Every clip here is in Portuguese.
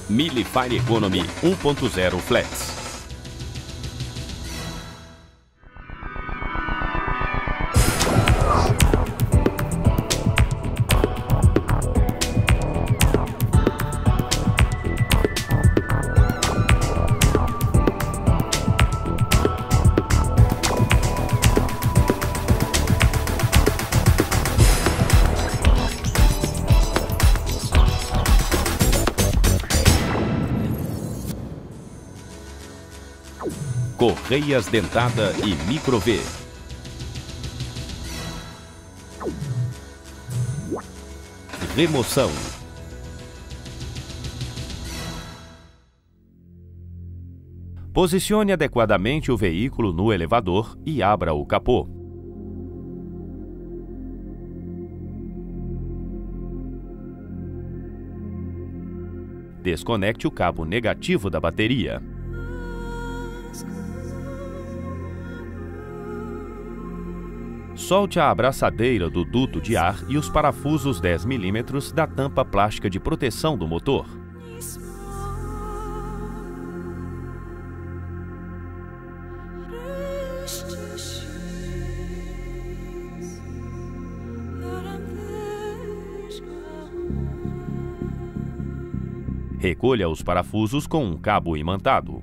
Mille Fire Economy 1.0 Flex. Correias dentada e micro-V. Remoção. Posicione adequadamente o veículo no elevador e abra o capô. Desconecte o cabo negativo da bateria. Solte a abraçadeira do duto de ar e os parafusos 10 mm da tampa plástica de proteção do motor. Recolha os parafusos com um cabo imantado.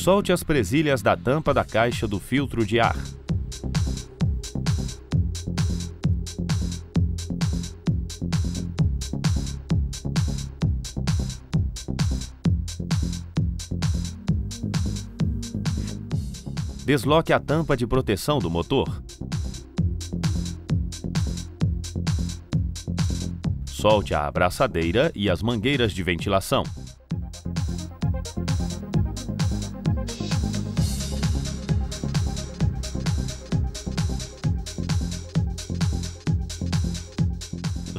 Solte as presilhas da tampa da caixa do filtro de ar. Desloque a tampa de proteção do motor. Solte a abraçadeira e as mangueiras de ventilação.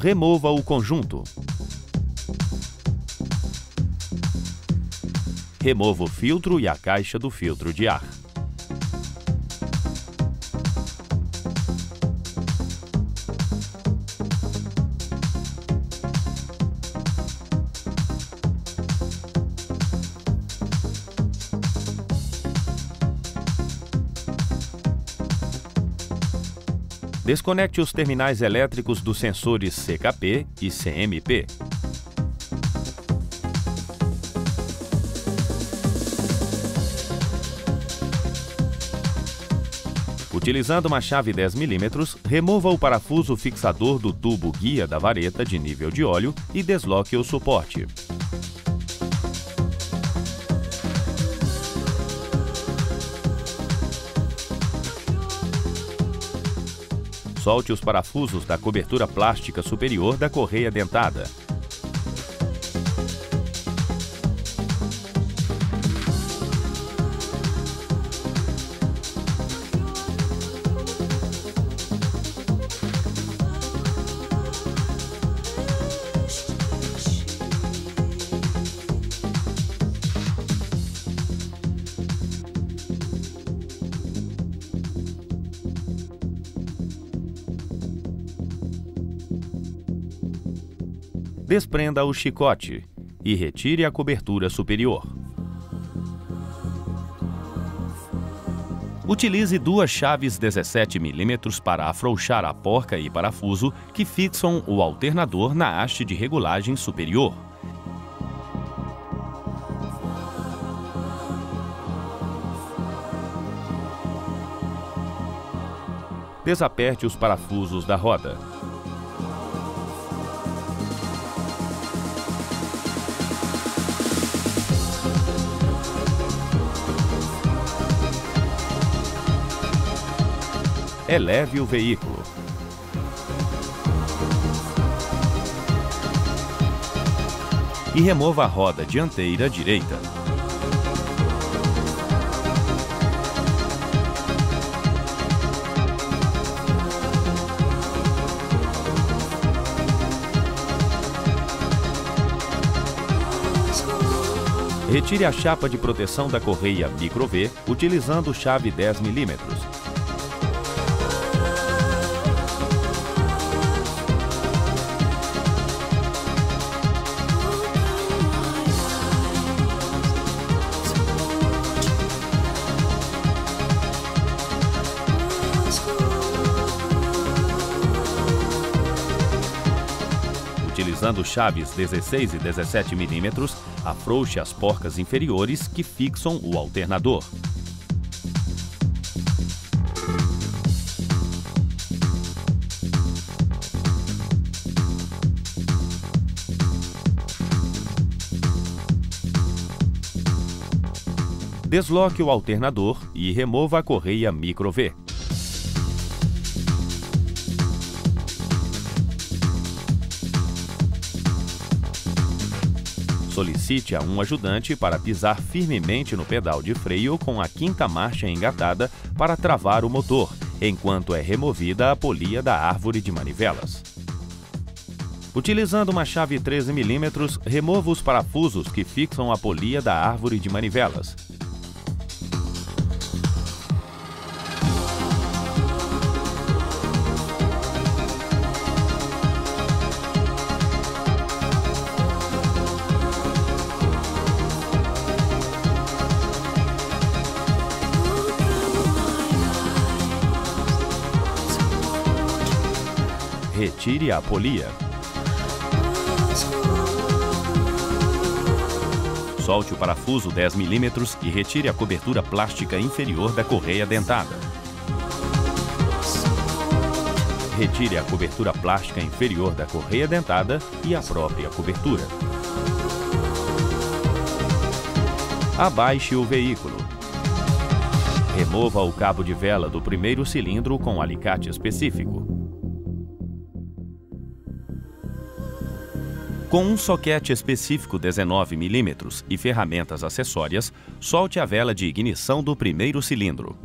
Remova o conjunto. Remova o filtro e a caixa do filtro de ar. Desconecte os terminais elétricos dos sensores CKP e CMP. Utilizando uma chave 10 mm, remova o parafuso fixador do tubo guia da vareta de nível de óleo e desloque o suporte. Solte os parafusos da cobertura plástica superior da correia dentada. Desprenda o chicote e retire a cobertura superior. Utilize duas chaves 17 mm para afrouxar a porca e parafuso que fixam o alternador na haste de regulagem superior. Desaperte os parafusos da roda. Eleve o veículo. E remova a roda dianteira direita. Retire a chapa de proteção da correia micro-V utilizando chave 10 mm. Utilizando chaves 16 e 17 milímetros, afrouxe as porcas inferiores que fixam o alternador. Desloque o alternador e remova a correia micro-V. Solicite a um ajudante para pisar firmemente no pedal de freio com a quinta marcha engatada para travar o motor, enquanto é removida a polia da árvore de manivelas. Utilizando uma chave 13 milímetros, remova os parafusos que fixam a polia da árvore de manivelas. Retire a polia. Solte o parafuso 10 milímetros e retire a cobertura plástica inferior da correia dentada. Retire a cobertura plástica inferior da correia dentada e a própria cobertura. Abaixe o veículo. Remova o cabo de vela do primeiro cilindro com alicate específico. Com um soquete específico 19 milímetros e ferramentas acessórias, solte a vela de ignição do primeiro cilindro.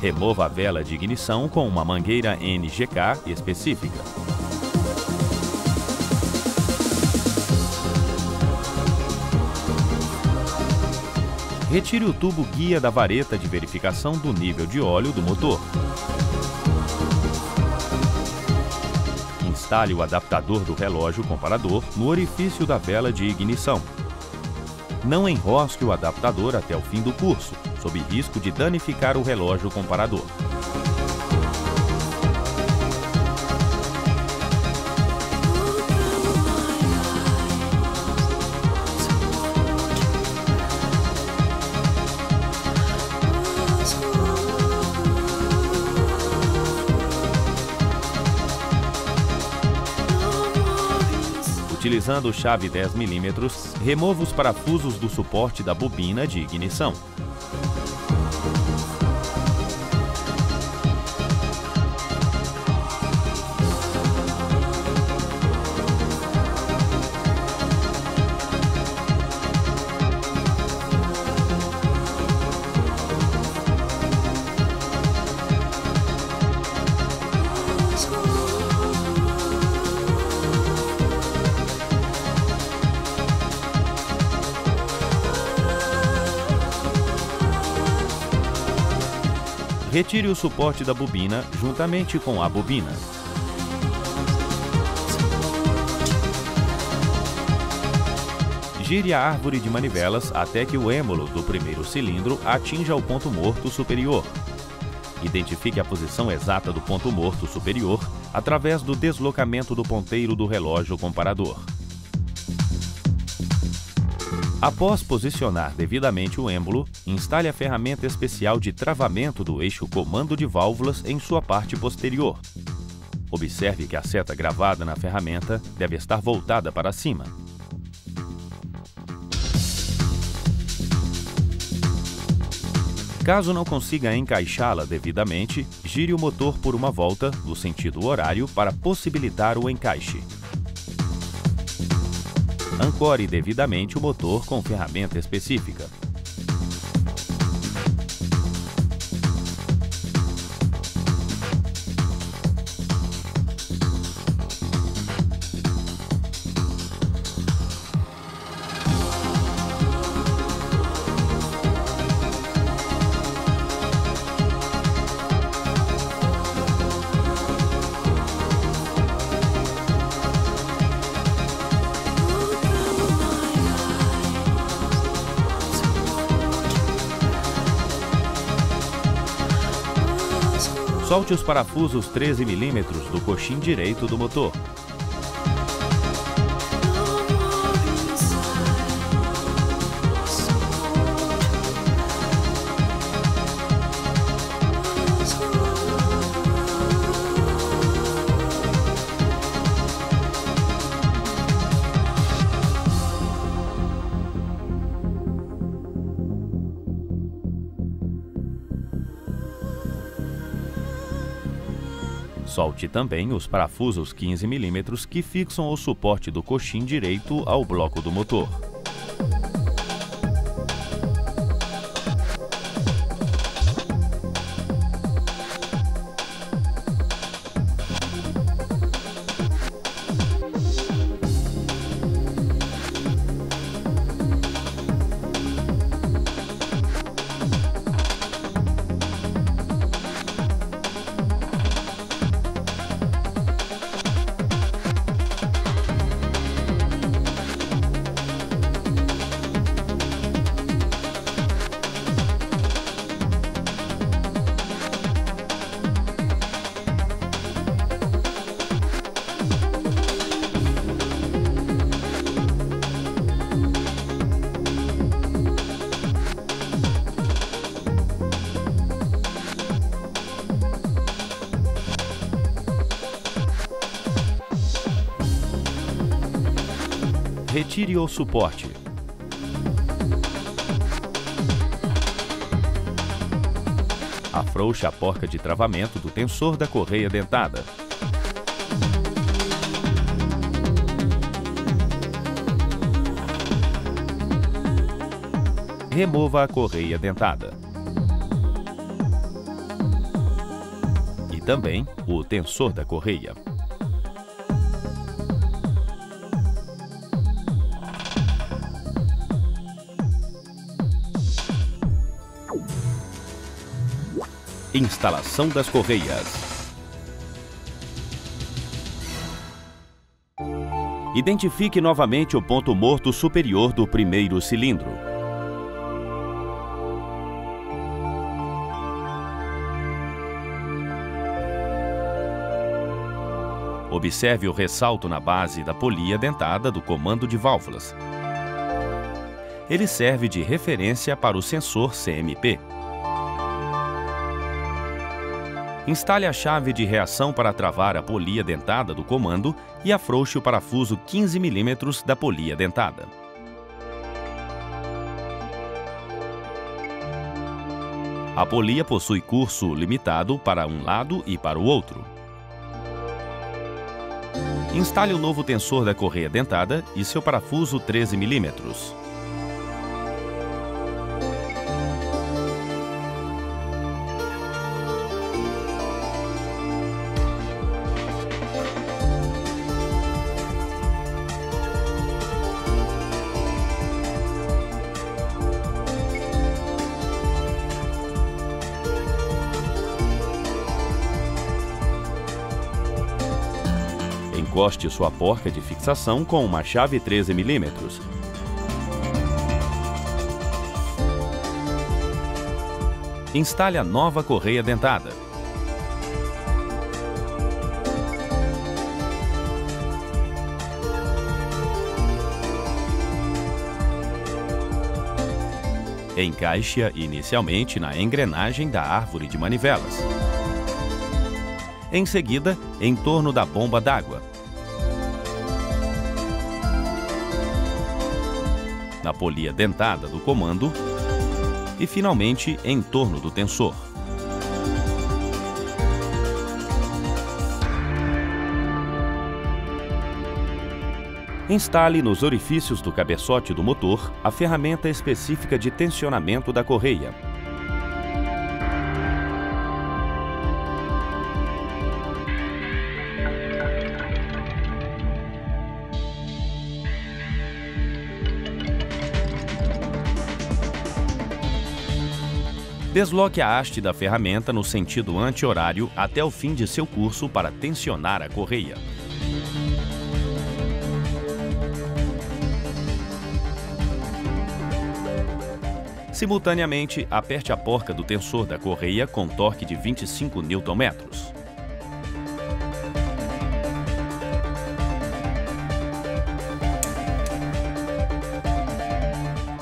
Remova a vela de ignição com uma mangueira NGK específica. Retire o tubo guia da vareta de verificação do nível de óleo do motor. Instale o adaptador do relógio comparador no orifício da vela de ignição. Não enrosque o adaptador até o fim do curso, sob risco de danificar o relógio comparador. Utilizando chave 10 milímetros, remova os parafusos do suporte da bobina de ignição. Retire o suporte da bobina juntamente com a bobina. Gire a árvore de manivelas até que o êmbolo do primeiro cilindro atinja o ponto morto superior. Identifique a posição exata do ponto morto superior através do deslocamento do ponteiro do relógio comparador. Após posicionar devidamente o êmbolo, instale a ferramenta especial de travamento do eixo comando de válvulas em sua parte posterior. Observe que a seta gravada na ferramenta deve estar voltada para cima. Caso não consiga encaixá-la devidamente, gire o motor por uma volta no sentido horário para possibilitar o encaixe. Ancore devidamente o motor com ferramenta específica. Solte os parafusos 13 mm do coxim direito do motor. Solte também os parafusos 15 mm que fixam o suporte do coxim direito ao bloco do motor. Retire o suporte. Afrouxe a porca de travamento do tensor da correia dentada. Remova a correia dentada. E também o tensor da correia. Instalação das correias. Identifique novamente o ponto morto superior do primeiro cilindro. Observe o ressalto na base da polia dentada do comando de válvulas. Ele serve de referência para o sensor CMP. Instale a chave de reação para travar a polia dentada do comando e afrouxe o parafuso 15 mm da polia dentada. A polia possui curso limitado para um lado e para o outro. Instale o novo tensor da correia dentada e seu parafuso 13 mm. Encoste sua porca de fixação com uma chave 13 mm. Instale a nova correia dentada. Encaixe-a inicialmente na engrenagem da árvore de manivelas. Em seguida, em torno da bomba d'água. Na polia dentada do comando e, finalmente, em torno do tensor. Instale nos orifícios do cabeçote do motor a ferramenta específica de tensionamento da correia. Desloque a haste da ferramenta no sentido anti-horário até o fim de seu curso para tensionar a correia. Simultaneamente, aperte a porca do tensor da correia com torque de 25 Nm.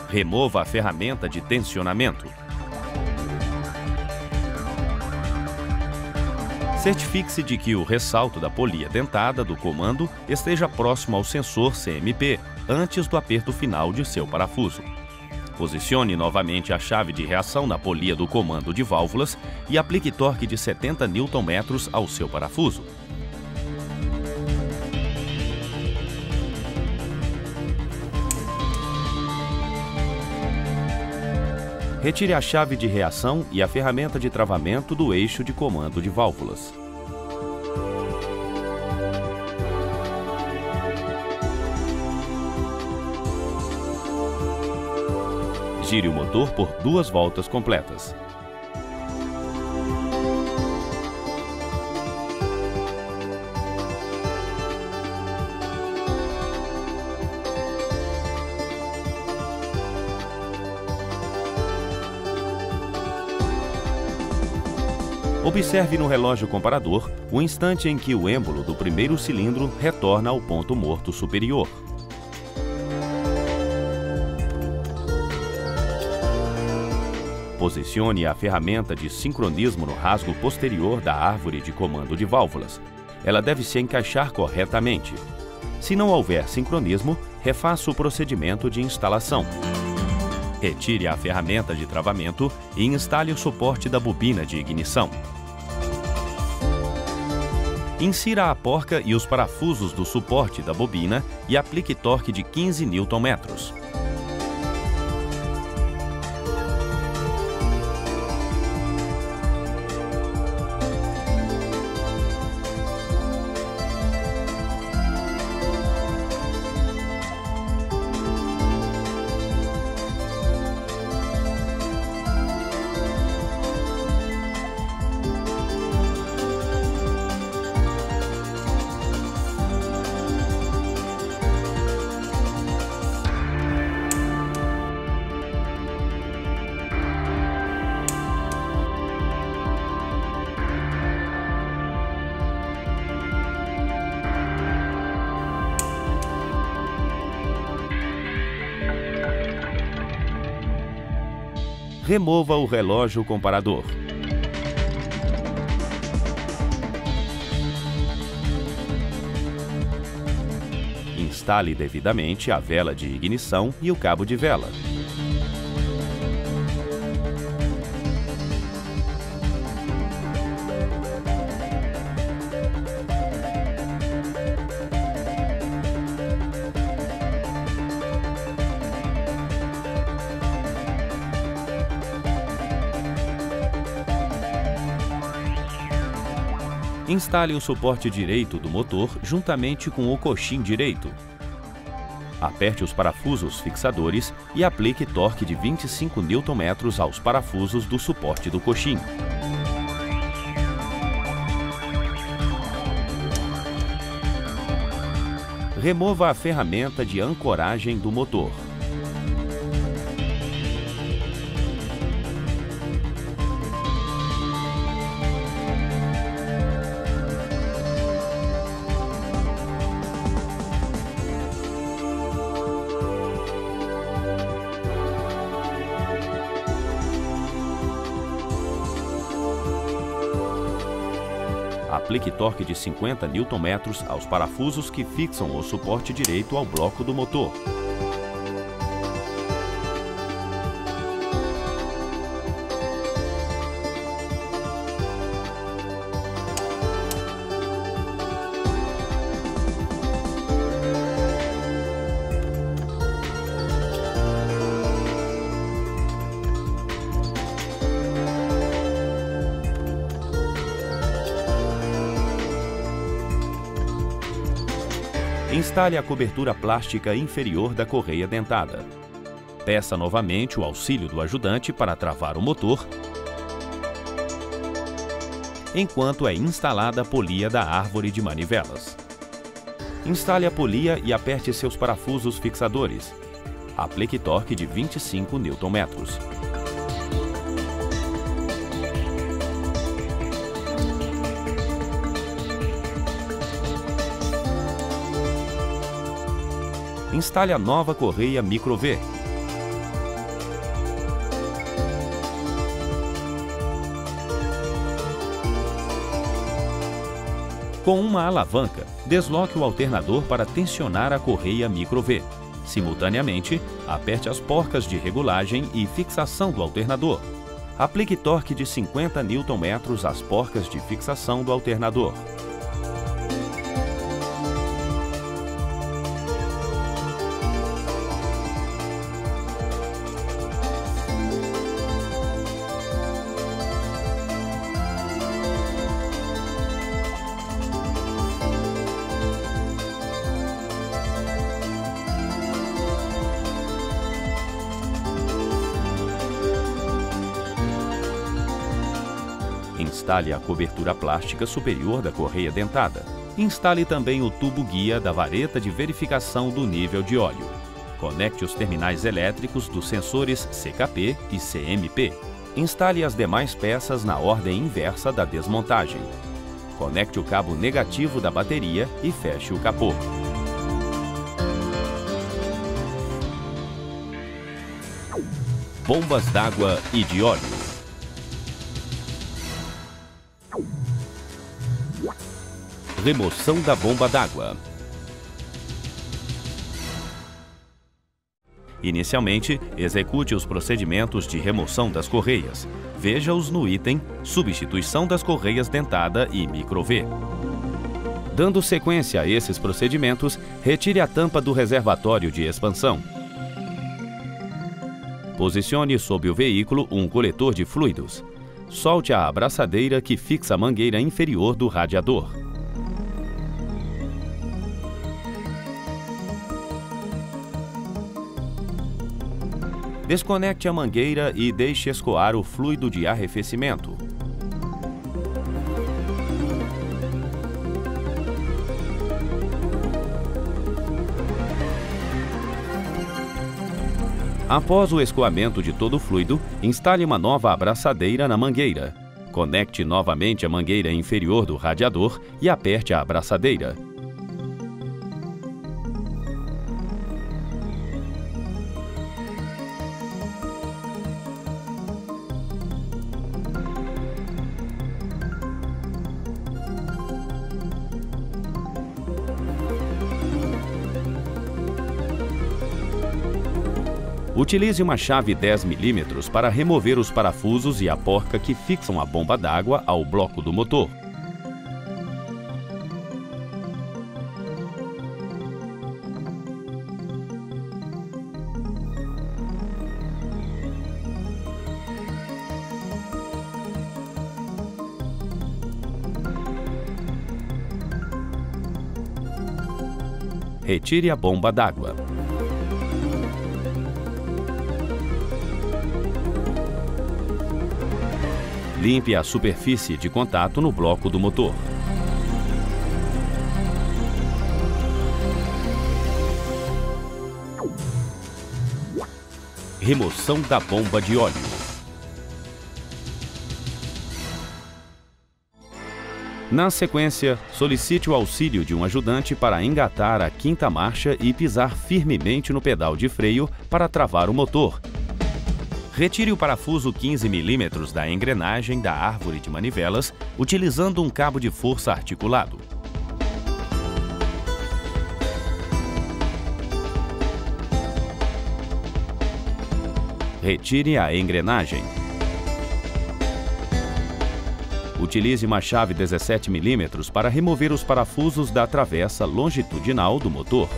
Remova a ferramenta de tensionamento. Certifique-se de que o ressalto da polia dentada do comando esteja próximo ao sensor CMP, antes do aperto final de seu parafuso. Posicione novamente a chave de reação na polia do comando de válvulas e aplique torque de 70 Nm ao seu parafuso. Retire a chave de reação e a ferramenta de travamento do eixo de comando de válvulas. Gire o motor por 2 voltas completas. Observe no relógio comparador o instante em que o êmbolo do primeiro cilindro retorna ao ponto morto superior. Posicione a ferramenta de sincronismo no rasgo posterior da árvore de comando de válvulas. Ela deve se encaixar corretamente. Se não houver sincronismo, refaça o procedimento de instalação. Retire a ferramenta de travamento e instale o suporte da bobina de ignição. Insira a porca e os parafusos do suporte da bobina e aplique torque de 15 Nm. Remova o relógio comparador. Instale devidamente a vela de ignição e o cabo de vela. Instale o suporte direito do motor juntamente com o coxim direito. Aperte os parafusos fixadores e aplique torque de 25 Nm aos parafusos do suporte do coxim. Remova a ferramenta de ancoragem do motor. Aplique torque de 50 Nm aos parafusos que fixam o suporte direito ao bloco do motor. Instale a cobertura plástica inferior da correia dentada. Peça novamente o auxílio do ajudante para travar o motor, enquanto é instalada a polia da árvore de manivelas. Instale a polia e aperte seus parafusos fixadores. Aplique torque de 25 Nm. Instale a nova correia Micro-V. Com uma alavanca, desloque o alternador para tensionar a correia Micro-V. Simultaneamente, aperte as porcas de regulagem e fixação do alternador. Aplique torque de 50 Nm às porcas de fixação do alternador. Instale a cobertura plástica superior da correia dentada. Instale também o tubo guia da vareta de verificação do nível de óleo. Conecte os terminais elétricos dos sensores CKP e CMP. Instale as demais peças na ordem inversa da desmontagem. Conecte o cabo negativo da bateria e feche o capô. Bombas d'água e de óleo. Remoção da bomba d'água. Inicialmente, execute os procedimentos de remoção das correias. Veja-os no item Substituição das correias dentada e Micro-V. Dando sequência a esses procedimentos, retire a tampa do reservatório de expansão. Posicione sob o veículo um coletor de fluidos. Solte a abraçadeira que fixa a mangueira inferior do radiador. Desconecte a mangueira e deixe escoar o fluido de arrefecimento. Após o escoamento de todo o fluido, instale uma nova abraçadeira na mangueira. Conecte novamente a mangueira inferior do radiador e aperte a abraçadeira. Utilize uma chave 10 mm para remover os parafusos e a porca que fixam a bomba d'água ao bloco do motor. Retire a bomba d'água. Limpe a superfície de contato no bloco do motor. Remoção da bomba de óleo. Na sequência, solicite o auxílio de um ajudante para engatar a quinta marcha e pisar firmemente no pedal de freio para travar o motor. Retire o parafuso 15 mm da engrenagem da árvore de manivelas, utilizando um cabo de força articulado. Retire a engrenagem. Utilize uma chave 17 mm para remover os parafusos da travessa longitudinal do motor.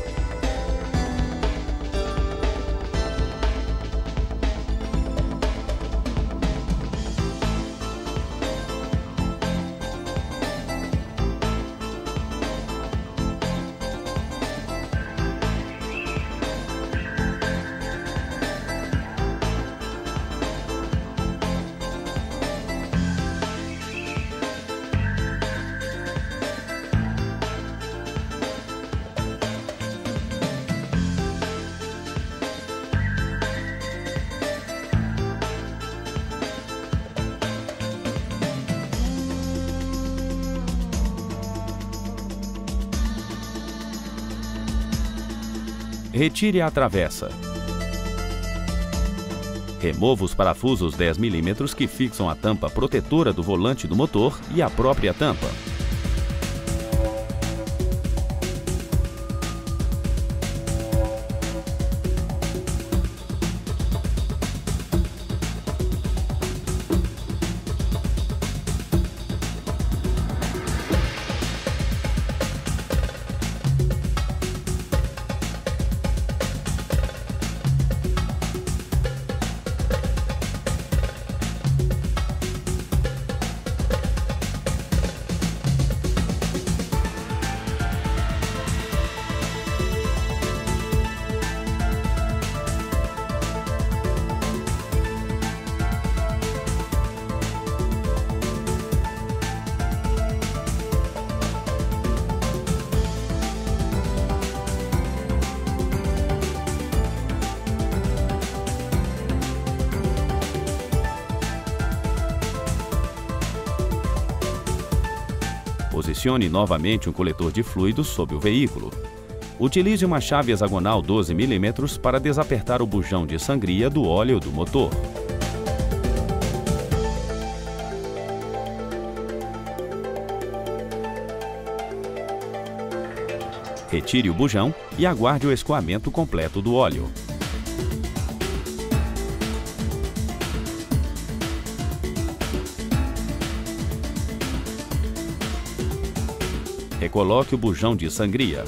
Retire a travessa. Remova os parafusos 10 mm que fixam a tampa protetora do volante do motor e a própria tampa. Posicione novamente um coletor de fluidos sob o veículo. Utilize uma chave hexagonal 12 mm para desapertar o bujão de sangria do óleo do motor. Retire o bujão e aguarde o escoamento completo do óleo. Recoloque o bujão de sangria.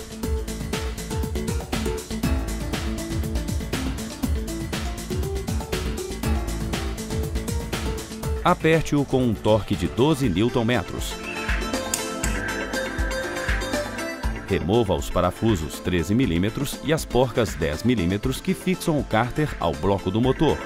Aperte-o com um torque de 12 Nm. Remova os parafusos 13 mm e as porcas 10 mm que fixam o cárter ao bloco do motor.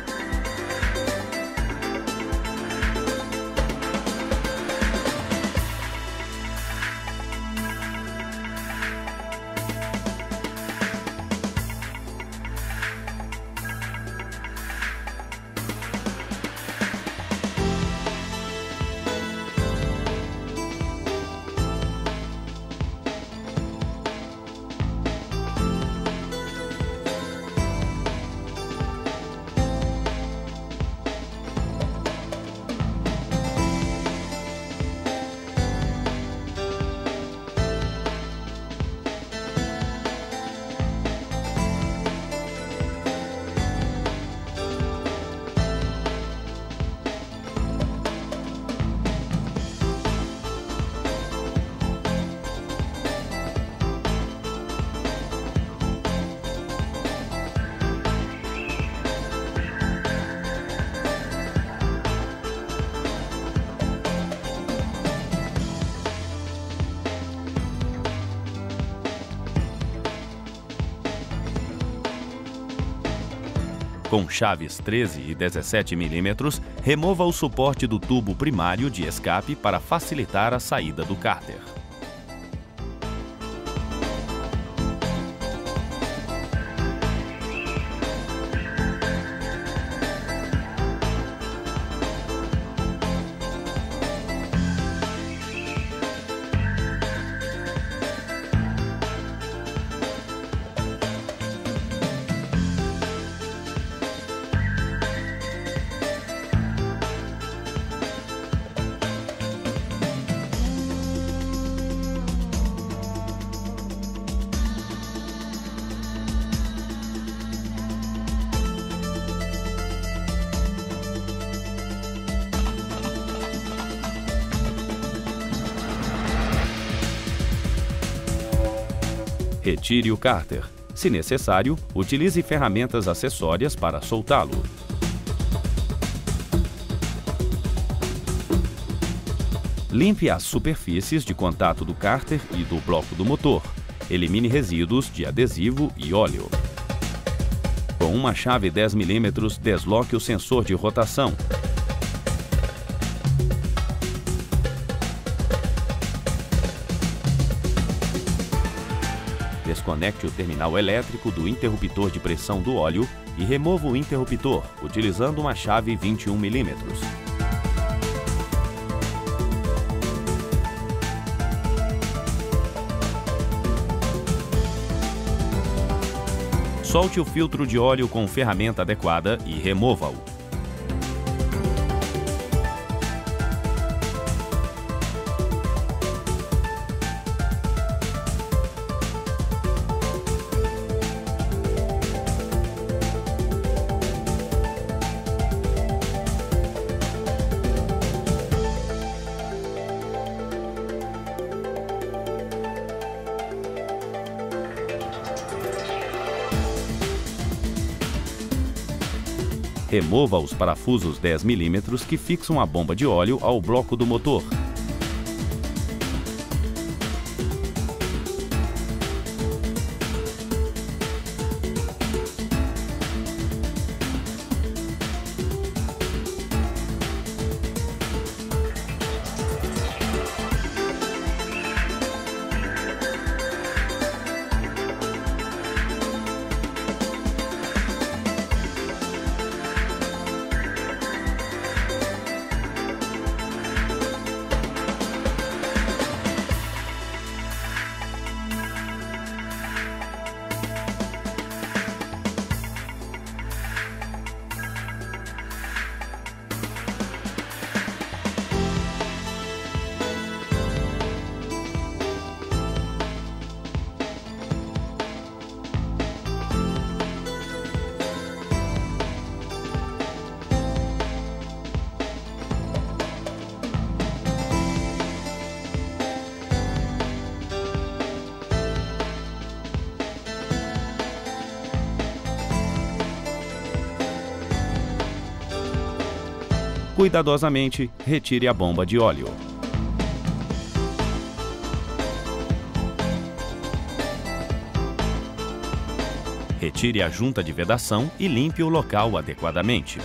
Com chaves 13 e 17 mm, remova o suporte do tubo primário de escape para facilitar a saída do cárter. Retire o cárter. Se necessário, utilize ferramentas acessórias para soltá-lo. Limpe as superfícies de contato do cárter e do bloco do motor. Elimine resíduos de adesivo e óleo. Com uma chave 10 mm, desloque o sensor de rotação. Desconecte o terminal elétrico do interruptor de pressão do óleo e remova o interruptor, utilizando uma chave 21 mm. Solte o filtro de óleo com ferramenta adequada e remova-o. Remova os parafusos 10 mm que fixam a bomba de óleo ao bloco do motor. Cuidadosamente, retire a bomba de óleo. Retire a junta de vedação e limpe o local adequadamente.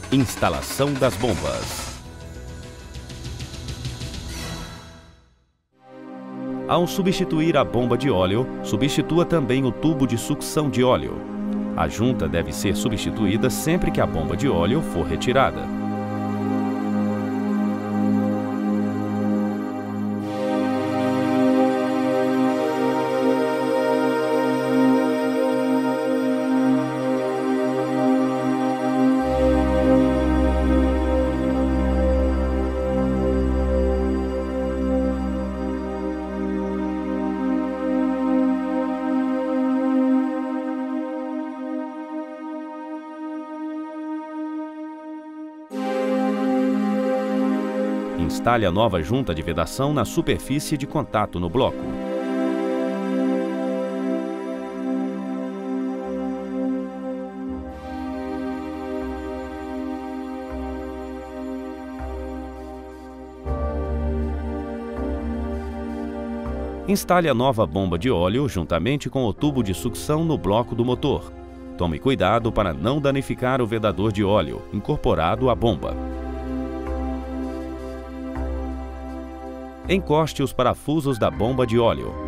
Instalação das bombas. Ao substituir a bomba de óleo, substitua também o tubo de sucção de óleo. A junta deve ser substituída sempre que a bomba de óleo for retirada. Instale a nova junta de vedação na superfície de contato no bloco. Instale a nova bomba de óleo juntamente com o tubo de sucção no bloco do motor. Tome cuidado para não danificar o vedador de óleo incorporado à bomba. Encoste os parafusos da bomba de óleo.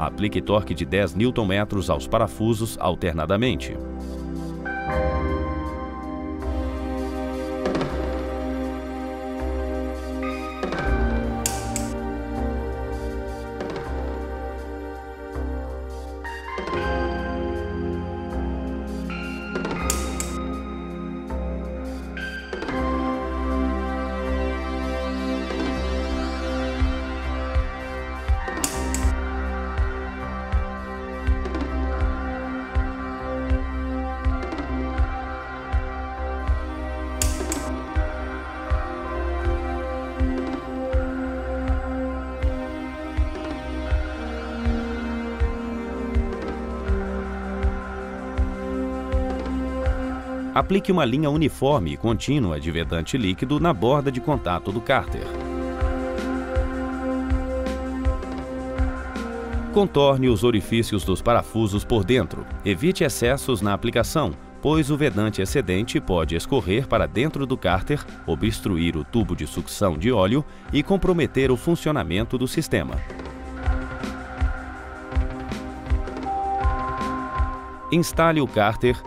Aplique torque de 10 Nm aos parafusos alternadamente. Aplique uma linha uniforme e contínua de vedante líquido na borda de contato do cárter. Contorne os orifícios dos parafusos por dentro. Evite excessos na aplicação, pois o vedante excedente pode escorrer para dentro do cárter, obstruir o tubo de sucção de óleo e comprometer o funcionamento do sistema. Instale o cárter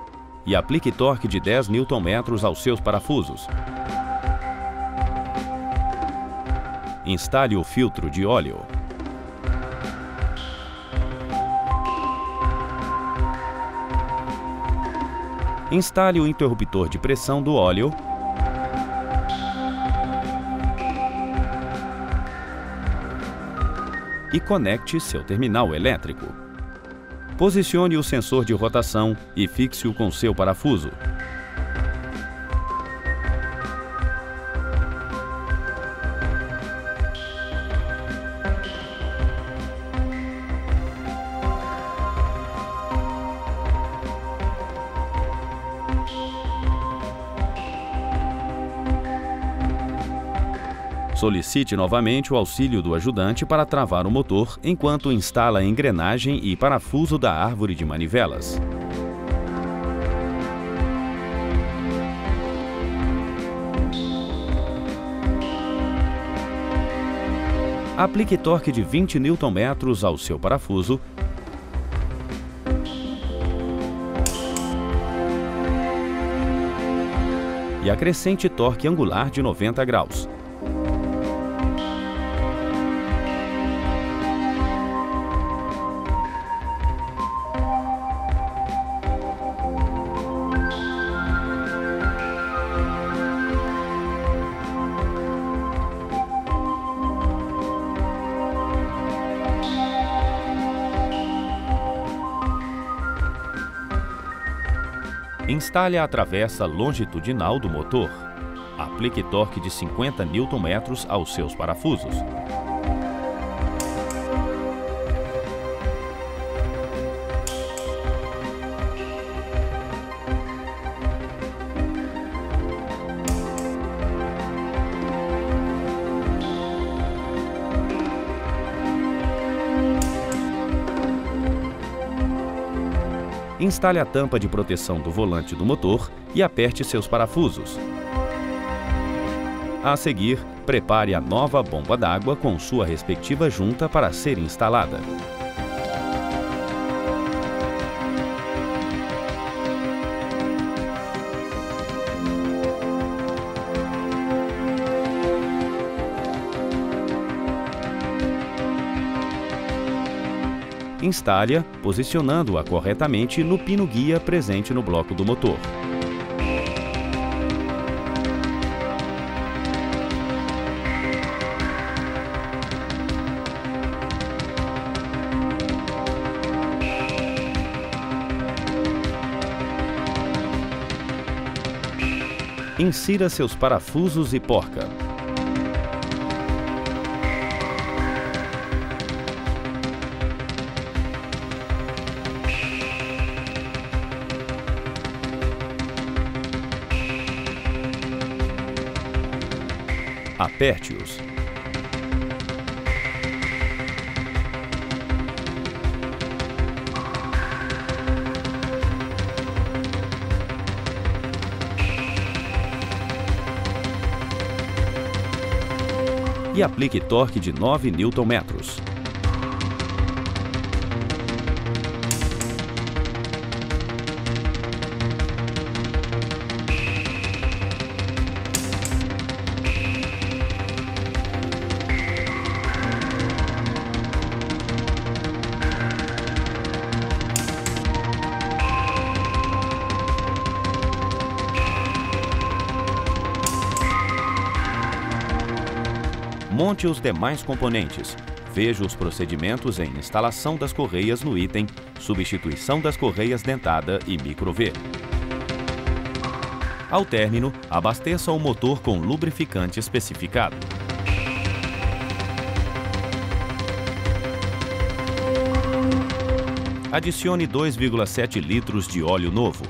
e aplique torque de 10 Nm aos seus parafusos. Instale o filtro de óleo. Instale o interruptor de pressão do óleo e conecte seu terminal elétrico. Posicione o sensor de rotação e fixe-o com seu parafuso. Solicite novamente o auxílio do ajudante para travar o motor enquanto instala a engrenagem e parafuso da árvore de manivelas. Aplique torque de 20 Nm ao seu parafuso e acrescente torque angular de 90 graus. Instale a travessa longitudinal do motor. Aplique torque de 50 Nm aos seus parafusos. Instale a tampa de proteção do volante do motor e aperte seus parafusos. A seguir, prepare a nova bomba d'água com sua respectiva junta para ser instalada. Instale-a, posicionando-a corretamente no pino-guia presente no bloco do motor. Insira seus parafusos e porca. Aperte-os. E aplique torque de 9 Nm. Monte os demais componentes. Veja os procedimentos em instalação das correias no item Substituição das correias dentada e micro-V. Ao término, abasteça o motor com lubrificante especificado. Adicione 2,7 litros de óleo novo.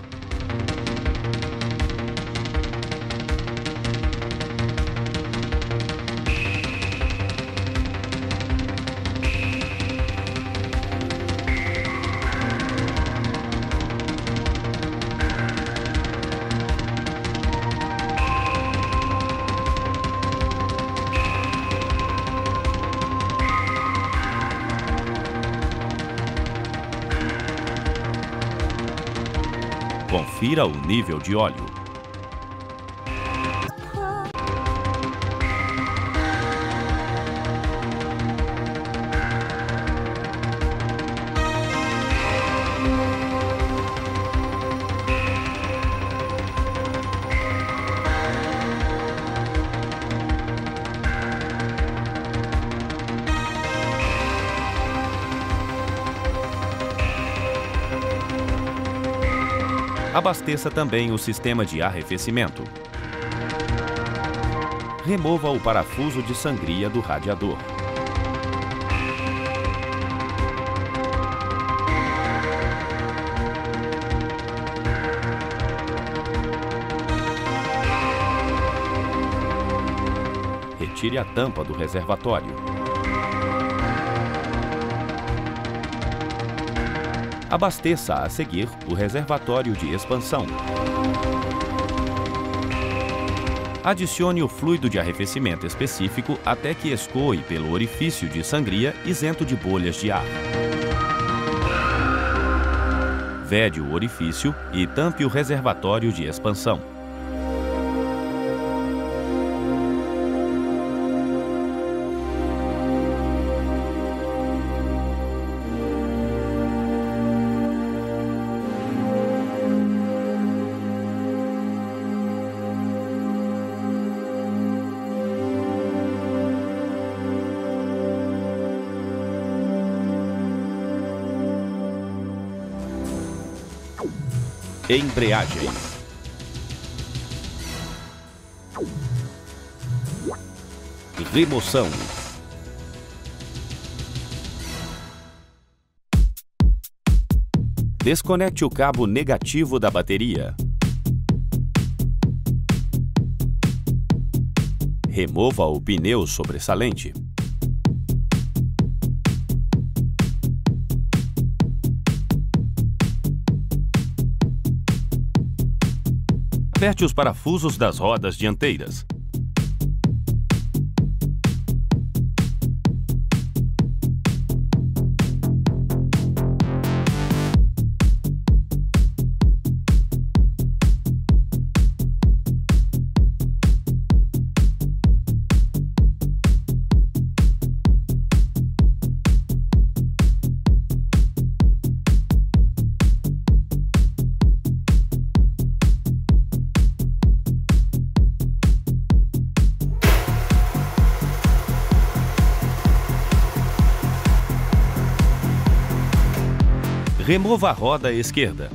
Confira o nível de óleo. Abasteça também o sistema de arrefecimento. Remova o parafuso de sangria do radiador. Retire a tampa do reservatório. Abasteça a seguir o reservatório de expansão. Adicione o fluido de arrefecimento específico até que escoe pelo orifício de sangria isento de bolhas de ar. Vede o orifício e tampe o reservatório de expansão. Embreagem. Remoção. Desconecte o cabo negativo da bateria. Remova o pneu sobressalente. Aperte os parafusos das rodas dianteiras. Remova a roda esquerda.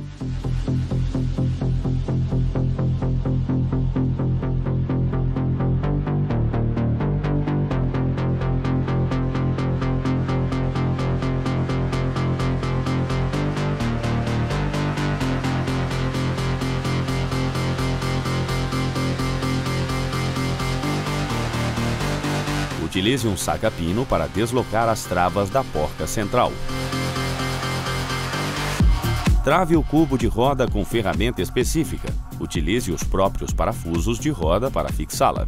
Utilize um saca-pino para deslocar as travas da porca central. Trave o cubo de roda com ferramenta específica. Utilize os próprios parafusos de roda para fixá-la.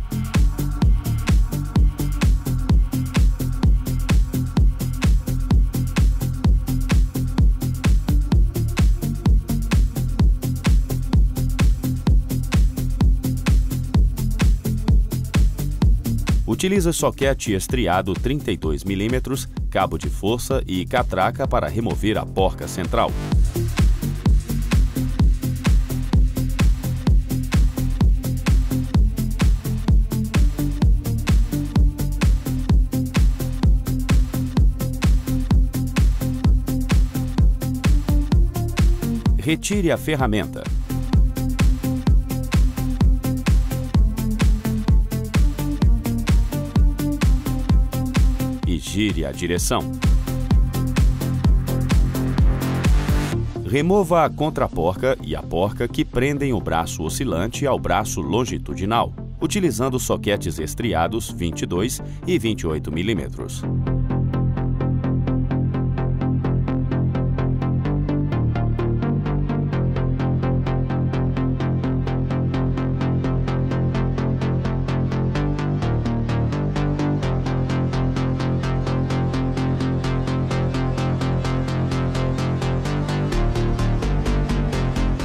Utilize soquete estriado 32 mm, cabo de força e catraca para remover a porca central. Retire a ferramenta. E gire a direção. Remova a contraporca e a porca que prendem o braço oscilante ao braço longitudinal, utilizando soquetes estriados 22 e 28 mm.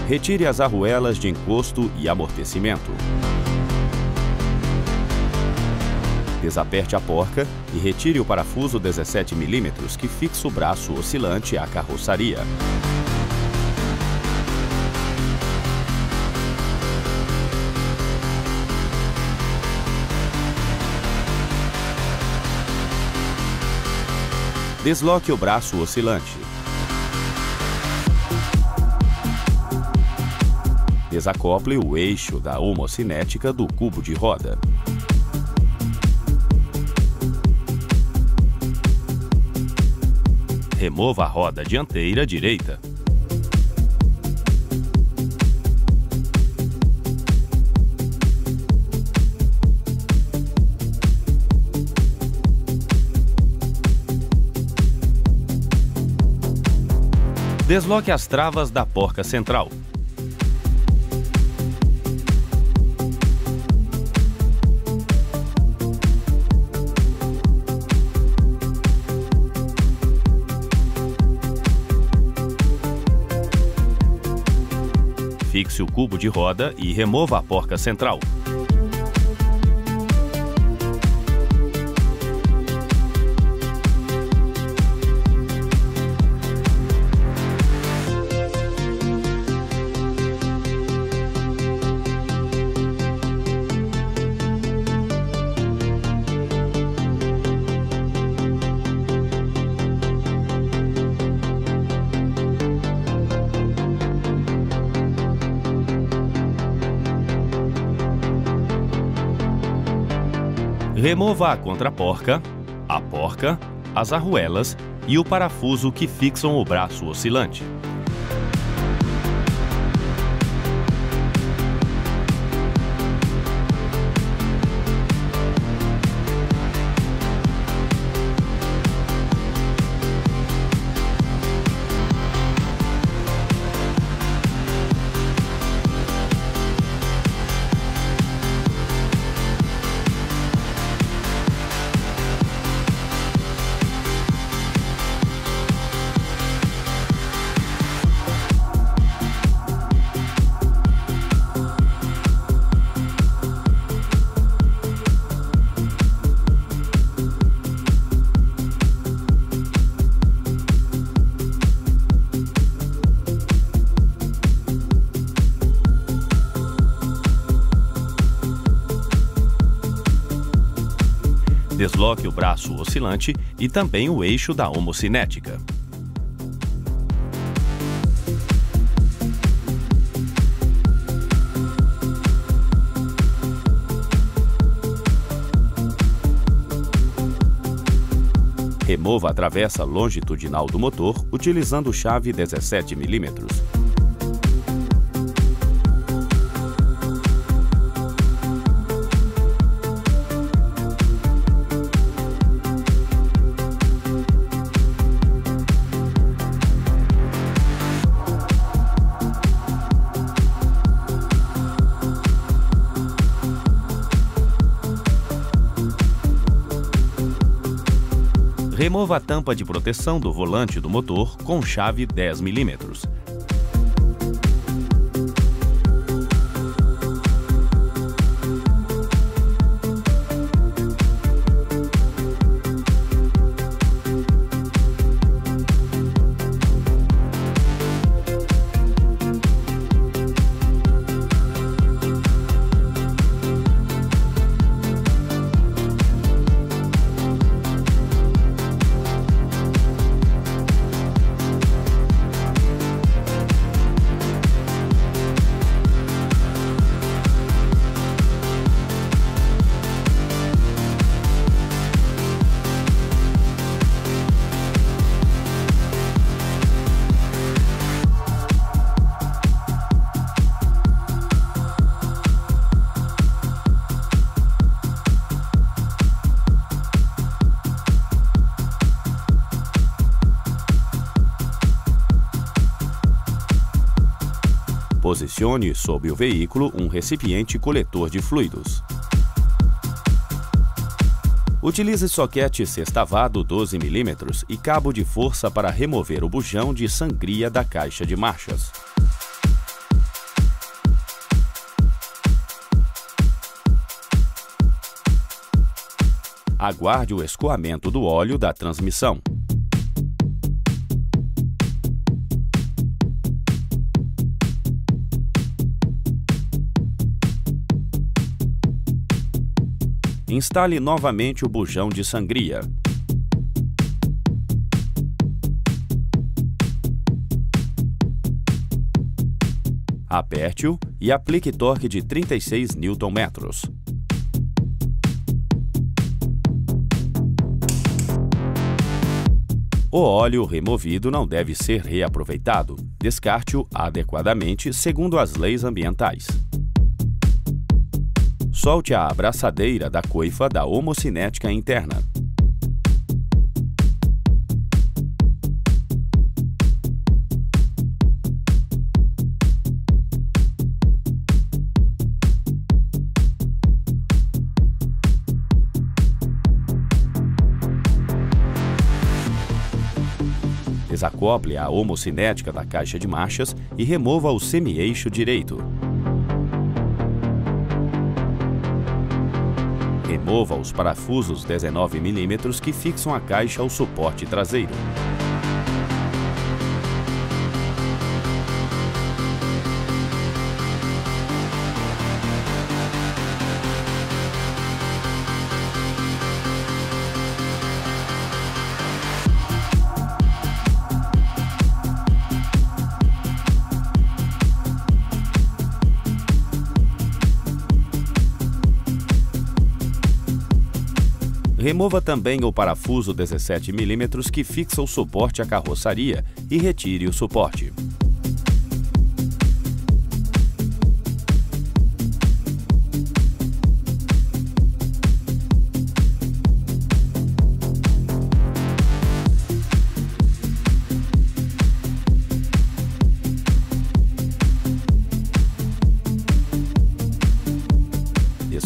Retire as arruelas de encosto e amortecimento. Desaperte a porca e retire o parafuso 17 mm que fixa o braço oscilante à carroçaria. Desloque o braço oscilante. Desacople o eixo da homocinética do cubo de roda. Remova a roda dianteira direita. Desloque as travas da porca central. Fixe o cubo de roda e remova a porca central. Remova a contraporca, a porca, as arruelas e o parafuso que fixam o braço oscilante. Desloque o braço oscilante e também o eixo da homocinética. Remova a travessa longitudinal do motor utilizando chave 17 mm. Remova a tampa de proteção do volante do motor com chave 10 mm. Posicione sob o veículo um recipiente coletor de fluidos. Utilize soquete sextavado 12 mm e cabo de força para remover o bujão de sangria da caixa de marchas. aguarde o escoamento do óleo da transmissão. Instale novamente o bujão de sangria. Aperte-o e aplique torque de 36 Nm. O óleo removido não deve ser reaproveitado. Descarte-o adequadamente segundo as leis ambientais. Solte a abraçadeira da coifa da homocinética interna. Desacople a homocinética da caixa de marchas e remova o semi-eixo direito. Remova os parafusos 19 mm que fixam a caixa ao suporte traseiro. Remova também o parafuso 17 mm que fixa o suporte à carroçaria e retire o suporte.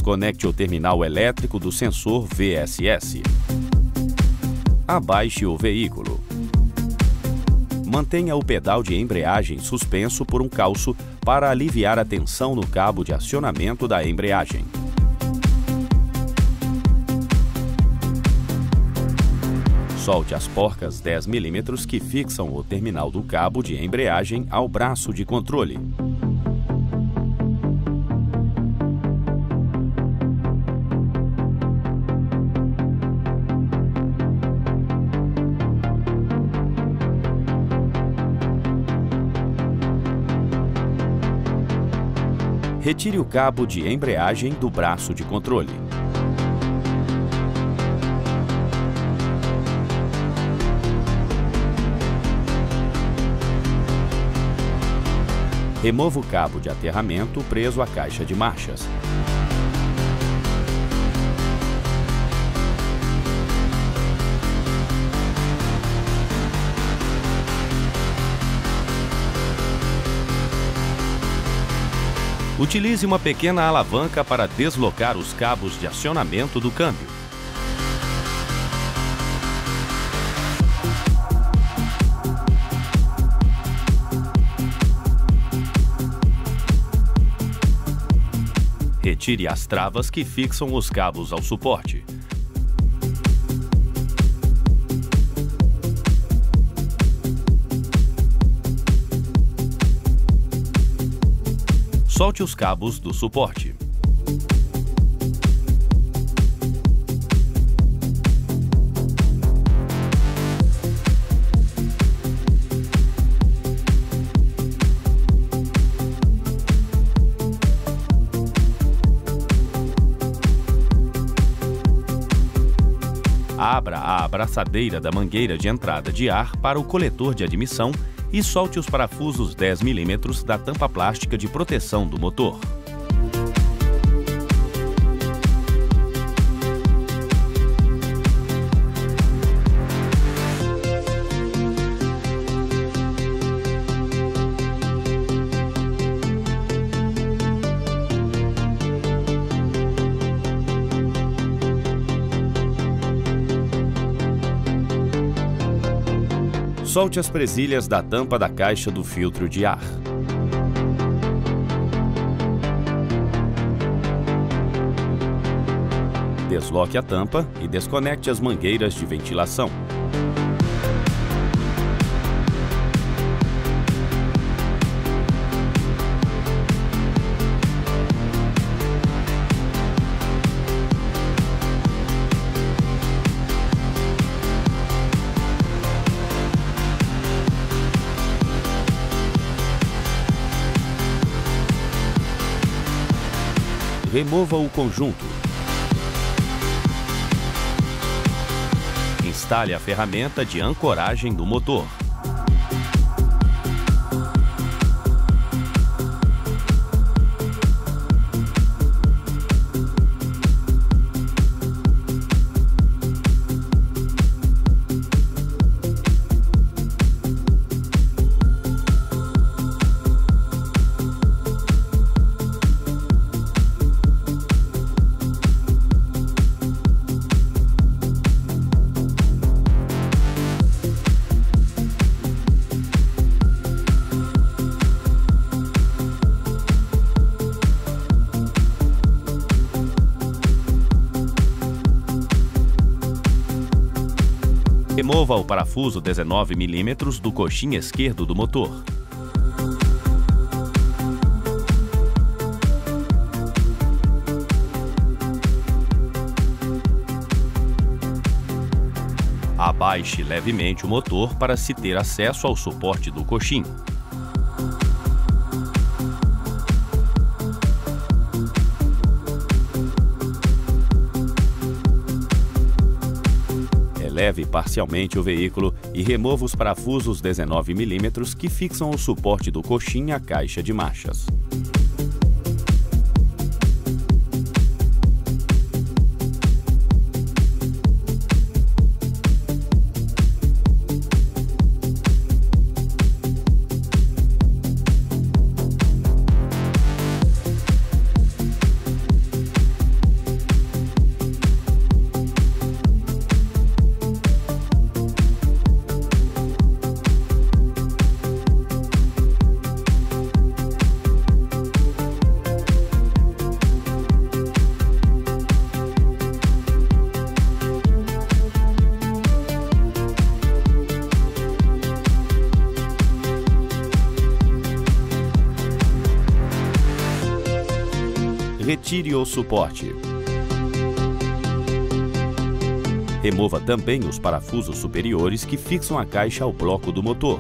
Desconecte o terminal elétrico do sensor VSS. Abaixe o veículo. Mantenha o pedal de embreagem suspenso por um calço para aliviar a tensão no cabo de acionamento da embreagem. Solte as porcas 10 mm que fixam o terminal do cabo de embreagem ao braço de controle. Retire o cabo de embreagem do braço de controle. Remova o cabo de aterramento preso à caixa de marchas. Utilize uma pequena alavanca para deslocar os cabos de acionamento do câmbio. Retire as travas que fixam os cabos ao suporte. Solte os cabos do suporte. Abra a abraçadeira da mangueira de entrada de ar para o coletor de admissão e solte os parafusos 10 mm da tampa plástica de proteção do motor. Solte as presilhas da tampa da caixa do filtro de ar. desloque a tampa e desconecte as mangueiras de ventilação. Remova o conjunto. Instale a ferramenta de ancoragem do motor. Remova o parafuso 19 mm do coxim esquerdo do motor. Abaixe levemente o motor para se ter acesso ao suporte do coxim. Eleve parcialmente o veículo e remova os parafusos 19 mm que fixam o suporte do coxim à caixa de marchas. Retire o suporte. Remova também os parafusos superiores que fixam a caixa ao bloco do motor.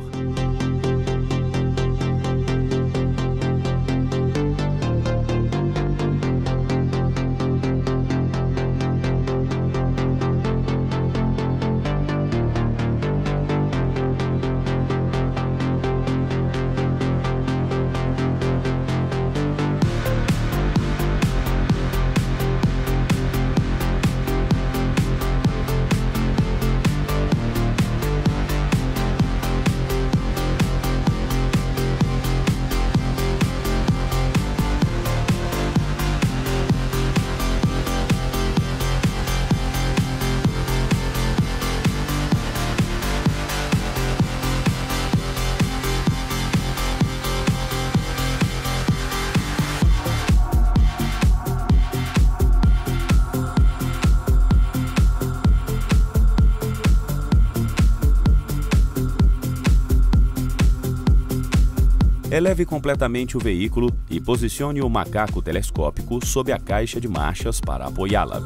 Eleve completamente o veículo e posicione o macaco telescópico sob a caixa de marchas para apoiá-la.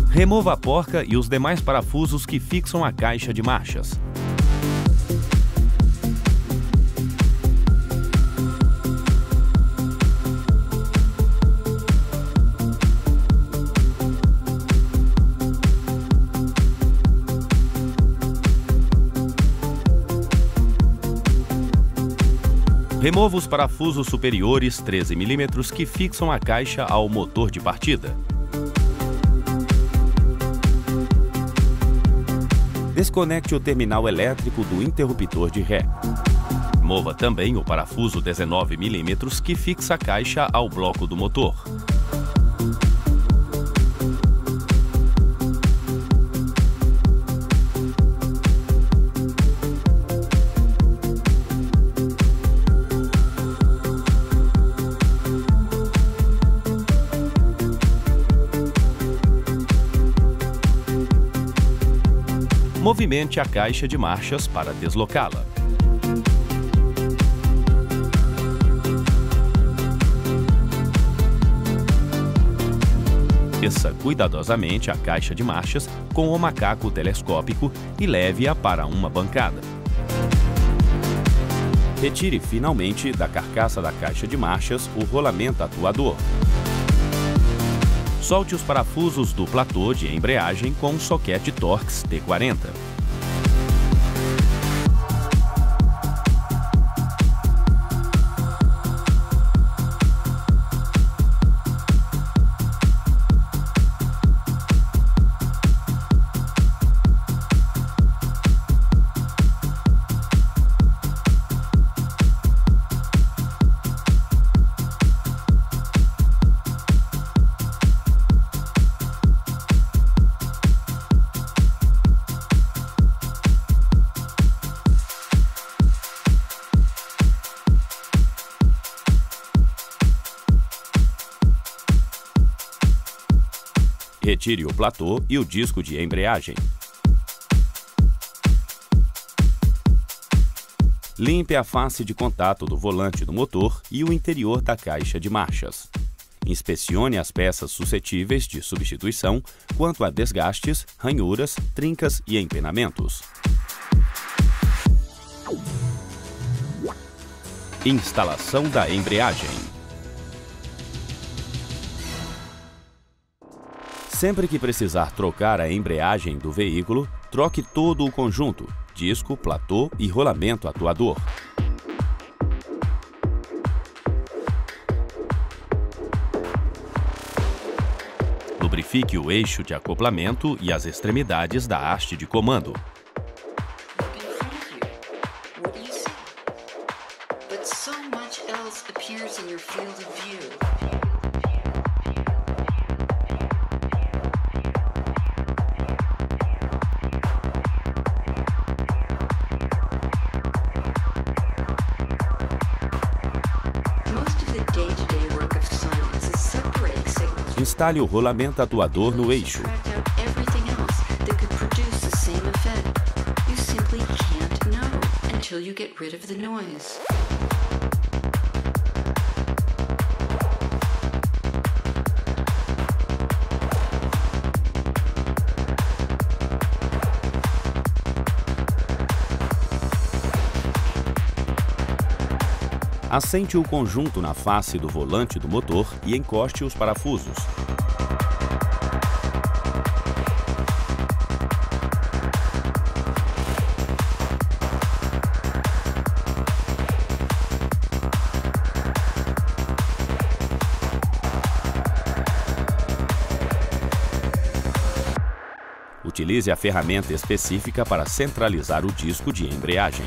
Remova a porca e os demais parafusos que fixam a caixa de marchas. Remova os parafusos superiores 13 mm que fixam a caixa ao motor de partida. Desconecte o terminal elétrico do interruptor de ré. Mova também o parafuso 19 mm que fixa a caixa ao bloco do motor. movimente a caixa de marchas para deslocá-la. Desça cuidadosamente a caixa de marchas com o macaco telescópico e leve-a para uma bancada. Retire finalmente da carcaça da caixa de marchas o rolamento atuador. Solte os parafusos do platô de embreagem com um soquete Torx T40. Retire o platô e o disco de embreagem. Limpe a face de contato do volante do motor e o interior da caixa de marchas. Inspecione as peças suscetíveis de substituição quanto a desgastes, ranhuras, trincas e empenamentos. Instalação da embreagem. Sempre que precisar trocar a embreagem do veículo, troque todo o conjunto, disco, platô e rolamento atuador. Lubrifique o eixo de acoplamento e as extremidades da haste de comando. Instale o rolamento atuador no eixo. Assente o conjunto na face do volante do motor e encoste os parafusos. Utilize a ferramenta específica para centralizar o disco de embreagem.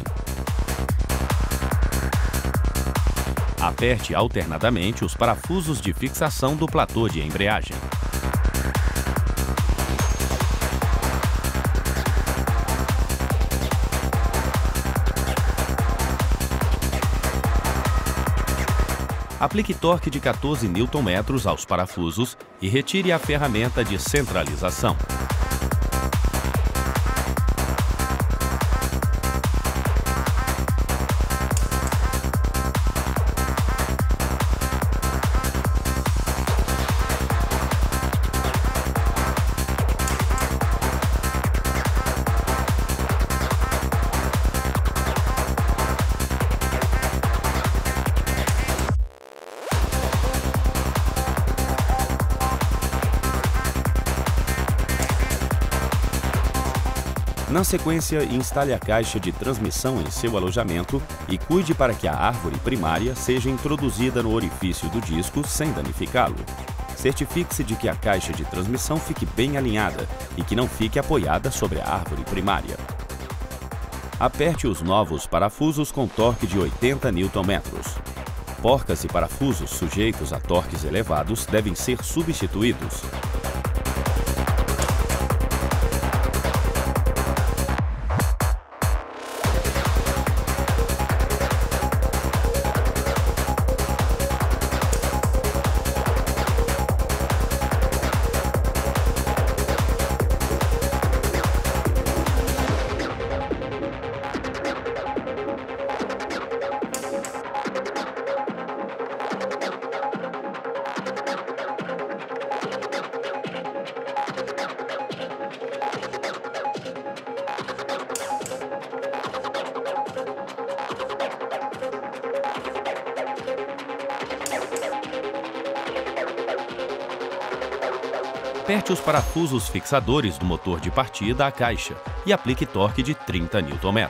Aperte alternadamente os parafusos de fixação do platô de embreagem. Aplique torque de 14 Nm aos parafusos e retire a ferramenta de centralização. Na sequência, instale a caixa de transmissão em seu alojamento e cuide para que a árvore primária seja introduzida no orifício do disco sem danificá-lo. Certifique-se de que a caixa de transmissão fique bem alinhada e que não fique apoiada sobre a árvore primária. Aperte os novos parafusos com torque de 80 Nm. Porcas e parafusos sujeitos a torques elevados devem ser substituídos. Aperte os parafusos fixadores do motor de partida à caixa e aplique torque de 30 Nm.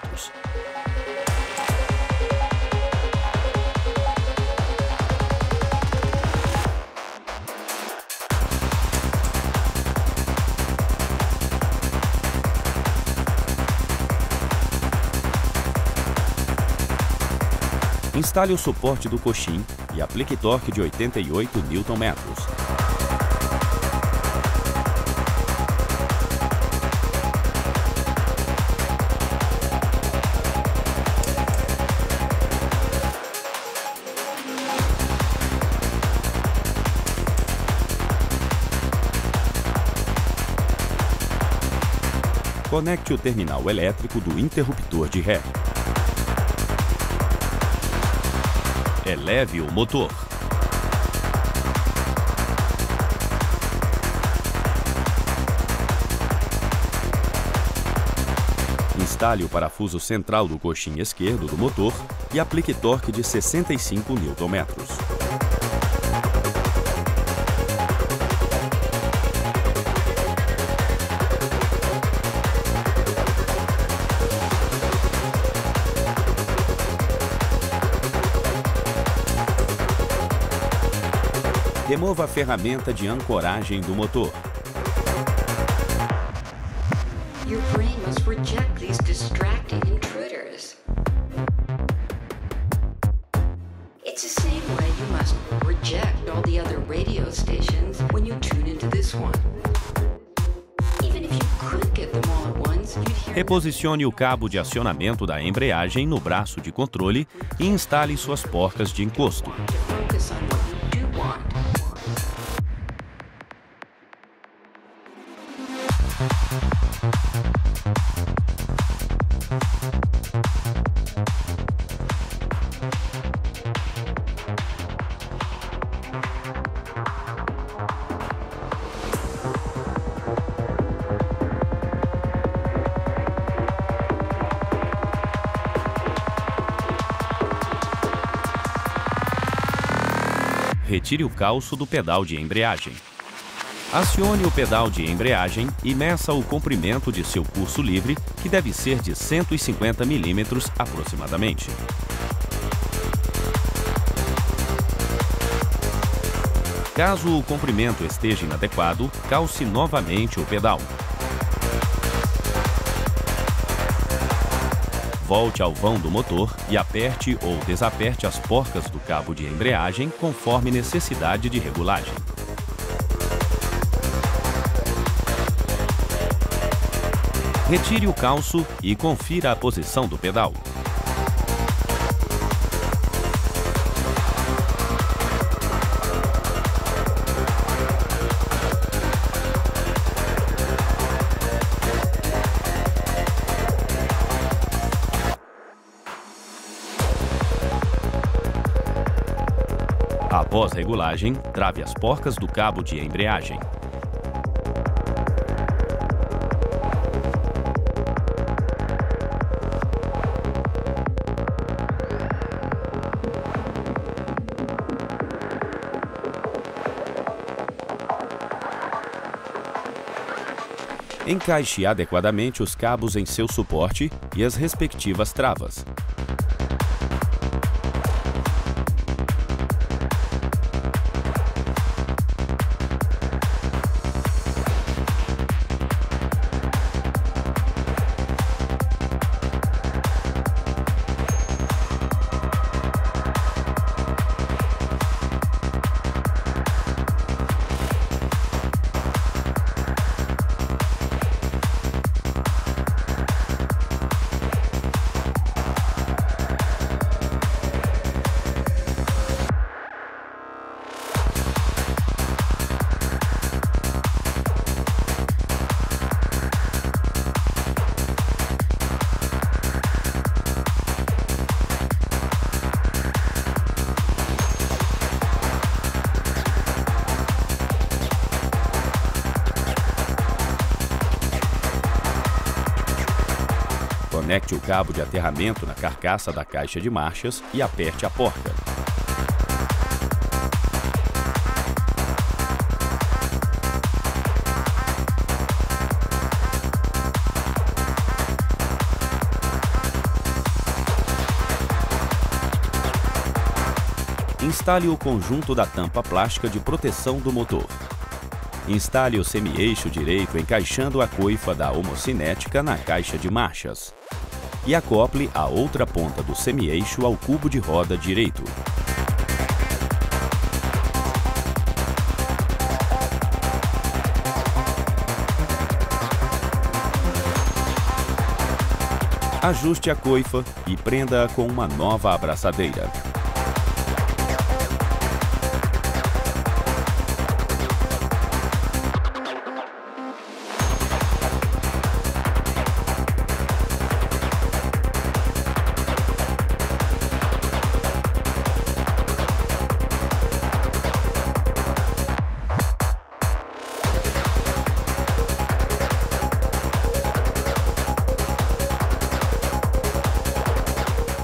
Instale o suporte do coxim e aplique torque de 88 Nm. Conecte o terminal elétrico do interruptor de ré. Eleve o motor. Instale o parafuso central do coxim esquerdo do motor e aplique torque de 65 Nm. Remova a ferramenta de ancoragem do motor. Your brain must reject these distracting intruders. It's the same way you must reject all the other radio stations when you tune into this one. Even if you could get them all at once, you'd hear... Reposicione o cabo de acionamento da embreagem no braço de controle e instale suas porcas de encosto. Focus on what you do want. Retire o calço do pedal de embreagem. Acione o pedal de embreagem e meça o comprimento de seu curso livre, que deve ser de 150 mm aproximadamente. Caso o comprimento esteja inadequado, calce novamente o pedal. Volte ao vão do motor e aperte ou desaperte as porcas do cabo de embreagem conforme necessidade de regulagem. Retire o calço e confira a posição do pedal. Após regulagem, trave as porcas do cabo de embreagem. Encaixe adequadamente os cabos em seu suporte e as respectivas travas. Conecte o cabo de aterramento na carcaça da caixa de marchas e aperte a porca. Instale o conjunto da tampa plástica de proteção do motor. Instale o semi-eixo direito encaixando a coifa da homocinética na caixa de marchas. E acople a outra ponta do semi-eixo ao cubo de roda direito. Ajuste a coifa e prenda-a com uma nova abraçadeira.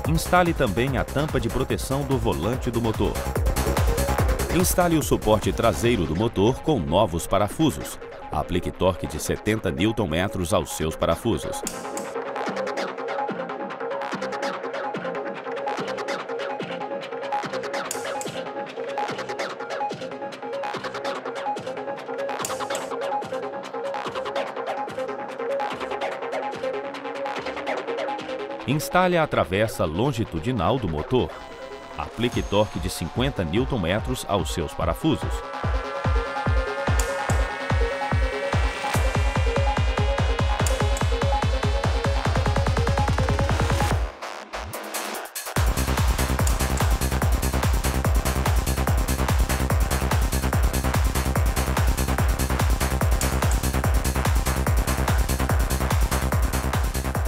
Instale também a tampa de proteção do volante do motor. Instale o suporte traseiro do motor com novos parafusos. Aplique torque de 70 Nm aos seus parafusos. Instale a travessa longitudinal do motor. Aplique torque de 50 Nm aos seus parafusos.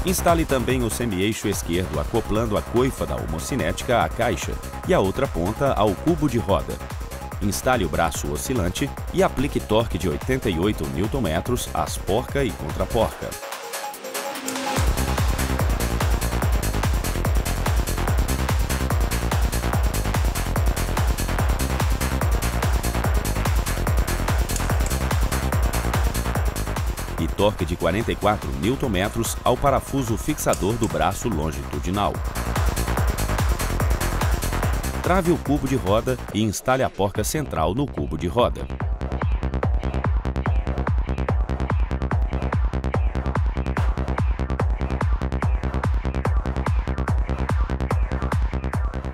Instale também o semi-eixo esquerdo acoplando a coifa da homocinética à caixa e a outra ponta ao cubo de roda. Instale o braço oscilante e aplique torque de 88 Nm às porca e contraporca. E torque de 44 Nm ao parafuso fixador do braço longitudinal. Trave o cubo de roda e instale a porca central no cubo de roda.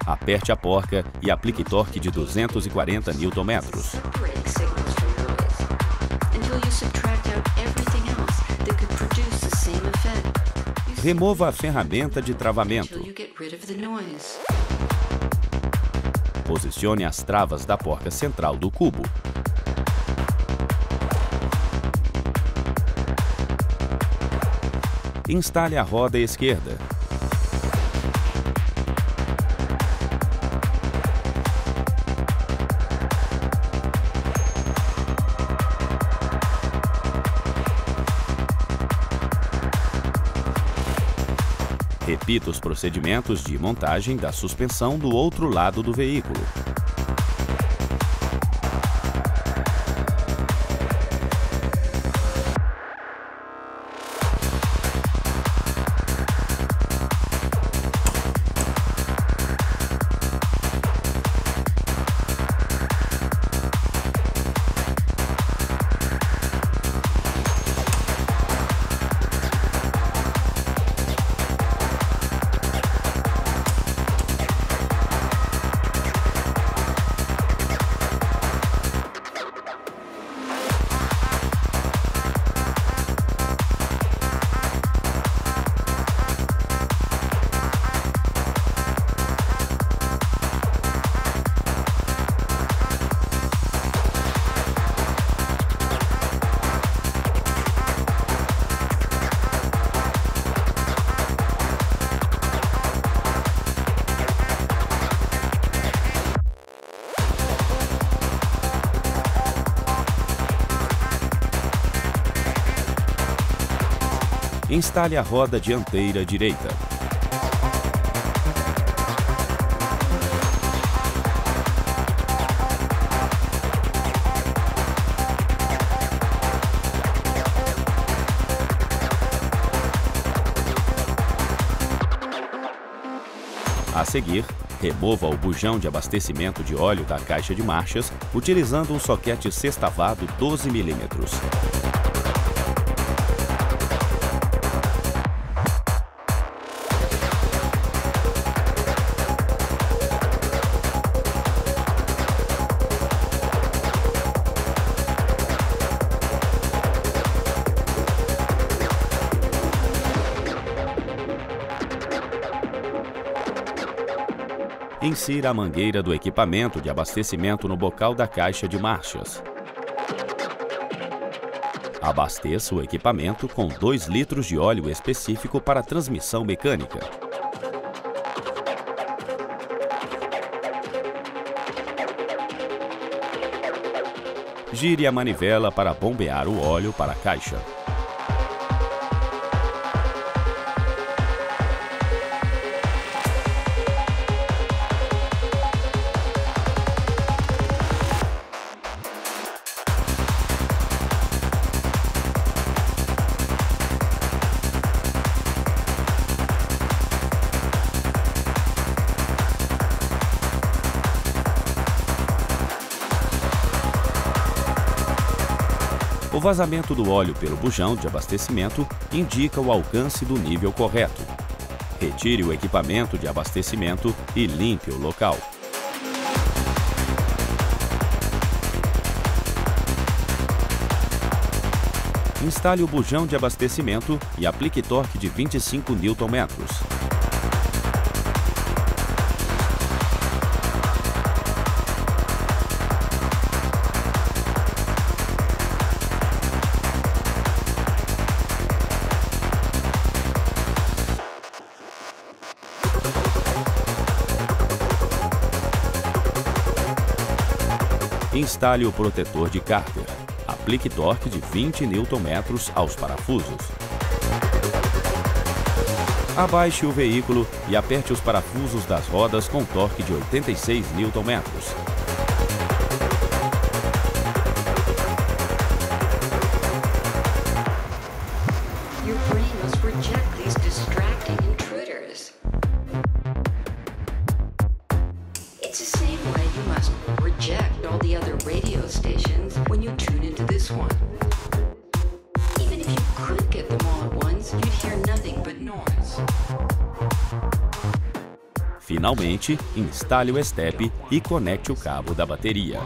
Aperte a porca e aplique torque de 240 Nm. Remova a ferramenta de travamento. Posicione as travas da porca central do cubo. Instale a roda esquerda. Repita os procedimentos de montagem da suspensão do outro lado do veículo. Instale a roda dianteira direita. A seguir, Remova o bujão de abastecimento de óleo da caixa de marchas utilizando um soquete sextavado 12 mm. Insira a mangueira do equipamento de abastecimento no bocal da caixa de marchas. Abasteça o equipamento com 2 litros de óleo específico para transmissão mecânica. Gire a manivela para bombear o óleo para a caixa. O vazamento do óleo pelo bujão de abastecimento indica o alcance do nível correto. Retire o equipamento de abastecimento e limpe o local. Instale o bujão de abastecimento e aplique torque de 25 Nm. Instale o protetor de cárter. Aplique torque de 20 Nm aos parafusos. Abaixe o veículo e aperte os parafusos das rodas com torque de 86 Nm. Your brain must reject these distracting intruders. It's the same way you must reject all the other radio stations when you tune into this one. Even if you could get them all at once, you'd hear nothing but noise. Finalmente, instale o estepe e conecte o cabo da bateria.